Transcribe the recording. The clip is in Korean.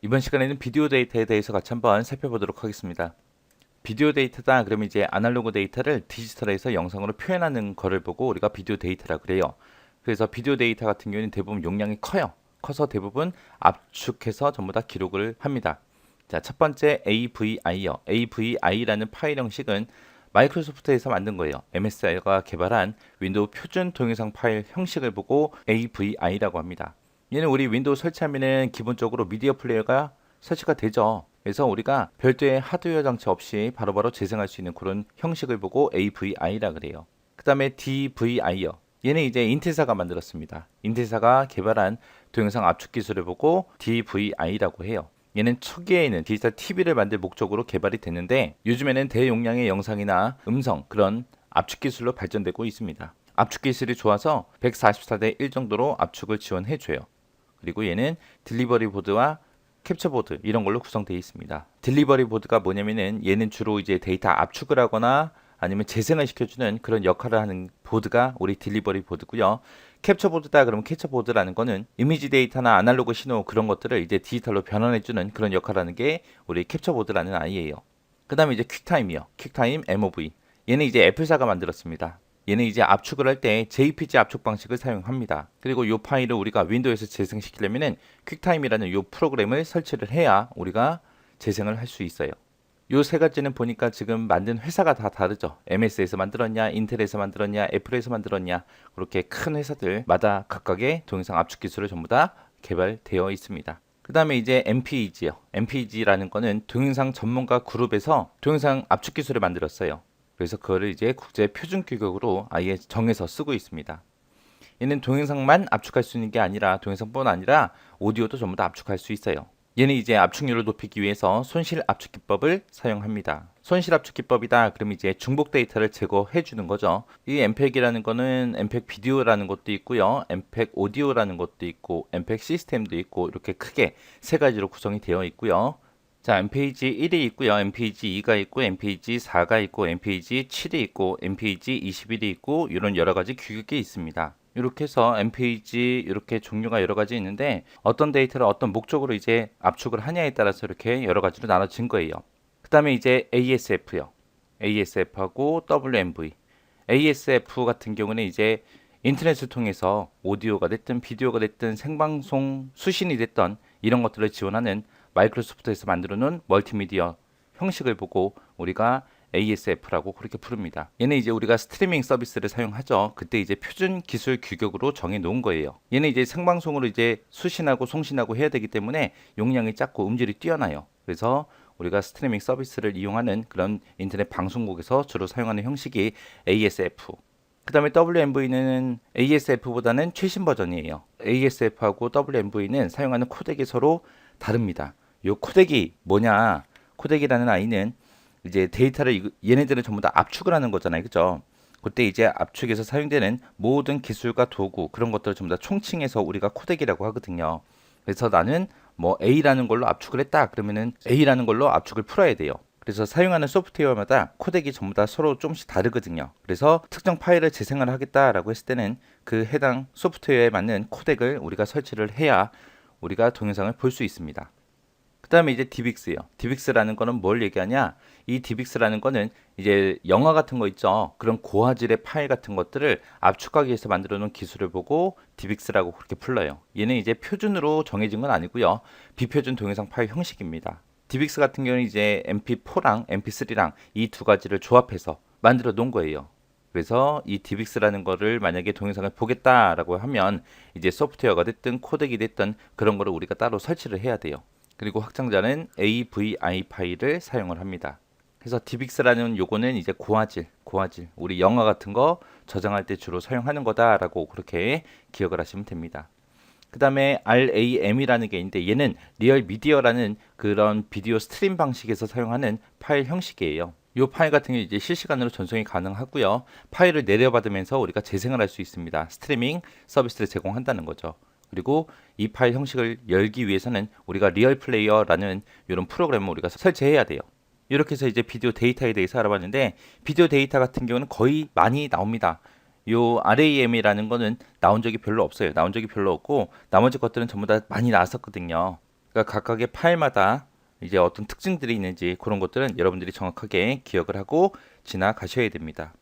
이번 시간에는 비디오 데이터에 대해서 같이 한번 살펴보도록 하겠습니다. 비디오 데이터다 그러면 이제 아날로그 데이터를 디지털에서 영상으로 표현하는 거를 보고 우리가 비디오 데이터라 그래요. 그래서 비디오 데이터 같은 경우는 대부분 용량이 커요. 커서 대부분 압축해서 전부 다 기록을 합니다. 자, 첫 번째 AVI요. AVI라는 파일 형식은 마이크로소프트에서 만든 거예요. MSI가 개발한 윈도우 표준 동영상 파일 형식을 보고 AVI라고 합니다. 얘는 우리 윈도우 설치하면은 기본적으로 미디어 플레이어가 설치가 되죠. 그래서 우리가 별도의 하드웨어 장치 없이 바로바로 재생할 수 있는 그런 형식을 보고 AVI라 그래요. 그 다음에 DVI요. 얘는 이제 인텔사가 만들었습니다. 인텔사가 개발한 동영상 압축 기술을 보고 DVI라고 해요. 얘는 초기에는 디지털 TV를 만들 목적으로 개발이 됐는데 요즘에는 대용량의 영상이나 음성 그런 압축 기술로 발전되고 있습니다. 압축 기술이 좋아서 144대 1 정도로 압축을 지원해줘요. 그리고 얘는 딜리버리 보드와 캡처 보드 이런 걸로 구성되어 있습니다. 딜리버리 보드가 뭐냐면은 얘는 주로 이제 데이터 압축을 하거나 아니면 재생을 시켜주는 그런 역할을 하는 보드가 우리 딜리버리 보드고요. 캡처 보드다 그러면 캡처 보드라는 거는 이미지 데이터나 아날로그 신호 그런 것들을 이제 디지털로 변환해주는 그런 역할을 하는 게 우리 캡처 보드라는 아이예요. 그 다음에 이제 퀵타임이요. 퀵타임 MOV. 얘는 이제 애플사가 만들었습니다. 얘는 이제 압축을 할 때 JPG 압축 방식을 사용합니다. 그리고 이 파일을 우리가 윈도우에서 재생시키려면은 퀵타임이라는 이 프로그램을 설치를 해야 우리가 재생을 할 수 있어요. 요 세 가지는 보니까 지금 만든 회사가 다 다르죠. MS에서 만들었냐, 인텔에서 만들었냐, 애플에서 만들었냐, 그렇게 큰 회사들마다 각각의 동영상 압축 기술을 전부 다 개발되어 있습니다. 그 다음에 이제 MPEG요. MPEG라는 거는 동영상 전문가 그룹에서 동영상 압축 기술을 만들었어요. 그래서 그거를 이제 국제 표준 규격으로 아예 정해서 쓰고 있습니다. 얘는 동영상만 압축할 수 있는 게 아니라 동영상뿐 아니라 오디오도 전부 다 압축할 수 있어요. 얘는 이제 압축률을 높이기 위해서 손실 압축 기법을 사용합니다. 손실 압축 기법이다. 그럼 이제 중복 데이터를 제거해 주는 거죠. 이 엠팩이라는 거는 엠팩 비디오라는 것도 있고요. 엠팩 오디오라는 것도 있고 엠팩 시스템도 있고 이렇게 크게 세 가지로 구성이 되어 있고요. 자, MPEG 1이 있고요. MPEG 2가 있고 MPEG 4가 있고 MPEG 7이 있고 MPEG 21이 있고 이런 여러 가지 규격이 있습니다. 이렇게 해서 MPEG 이렇게 종류가 여러 가지 있는데 어떤 데이터를 어떤 목적으로 이제 압축을 하냐에 따라서 이렇게 여러 가지로 나눠진 거예요. 그 다음에 이제 ASF요. ASF하고 WMV. ASF 같은 경우는 이제 인터넷을 통해서 오디오가 됐든 비디오가 됐든 생방송 수신이 됐던 이런 것들을 지원하는 마이크로소프트에서 만들어 놓은 멀티미디어 형식을 보고 우리가 ASF라고 그렇게 부릅니다. 얘는 이제 우리가 스트리밍 서비스를 사용하죠. 그때 이제 표준 기술 규격으로 정해 놓은 거예요. 얘는 이제 생방송으로 이제 수신하고 송신하고 해야 되기 때문에 용량이 작고 음질이 뛰어나요. 그래서 우리가 스트리밍 서비스를 이용하는 그런 인터넷 방송국에서 주로 사용하는 형식이 ASF. 그 다음에 WMV는 ASF보다는 최신 버전이에요. ASF하고 WMV는 사용하는 코덱이 서로 다릅니다. 요 코덱이 뭐냐? 코덱이라는 아이는 이제 데이터를 얘네들은 전부 다 압축을 하는 거잖아요. 그죠? 그때 이제 압축에서 사용되는 모든 기술과 도구 그런 것들을 전부 다 총칭해서 우리가 코덱이라고 하거든요. 그래서 나는 뭐 A라는 걸로 압축을 했다. 그러면은 A라는 걸로 압축을 풀어야 돼요. 그래서 사용하는 소프트웨어마다 코덱이 전부 다 서로 조금씩 다르거든요. 그래서 특정 파일을 재생을 하겠다라고 했을 때는 그 해당 소프트웨어에 맞는 코덱을 우리가 설치를 해야 우리가 동영상을 볼 수 있습니다. 그 다음에 이제 DivX요. DivX라는 거는 뭘 얘기하냐? 이 DivX라는 거는 이제 영화 같은 거 있죠. 그런 고화질의 파일 같은 것들을 압축하기 위해서 만들어 놓은 기술을 보고 DivX라고 그렇게 불러요. 얘는 이제 표준으로 정해진 건 아니고요. 비표준 동영상 파일 형식입니다. DivX 같은 경우는 이제 MP4랑 MP3랑 이 두 가지를 조합해서 만들어 놓은 거예요. 그래서 이 DivX라는 거를 만약에 동영상을 보겠다라고 하면 이제 소프트웨어가 됐든 코덱이 됐든 그런 거를 우리가 따로 설치를 해야 돼요. 그리고 확장자는 AVI 파일을 사용을 합니다. 그래서 DivX라는 요거는 이제 고화질, 우리 영화 같은 거 저장할 때 주로 사용하는 거다라고 그렇게 기억을 하시면 됩니다. 그 다음에 RAM이라는 게 있는데 얘는 리얼 미디어라는 그런 비디오 스트림 방식에서 사용하는 파일 형식이에요. 이 파일 같은 경우 이제 실시간으로 전송이 가능하고요. 파일을 내려받으면서 우리가 재생을 할 수 있습니다. 스트리밍 서비스를 제공한다는 거죠. 그리고 이 파일 형식을 열기 위해서는 우리가 리얼 플레이어라는 이런 프로그램을 우리가 설치해야 돼요. 이렇게 해서 이제 비디오 데이터에 대해서 알아봤는데 비디오 데이터 같은 경우는 거의 많이 나옵니다. 요 RAM이라는 거는 나온 적이 별로 없어요. 나온 적이 별로 없고 나머지 것들은 전부 다 많이 나왔었거든요. 그러니까 각각의 파일마다 이제 어떤 특징들이 있는지 그런 것들은 여러분들이 정확하게 기억을 하고 지나가셔야 됩니다.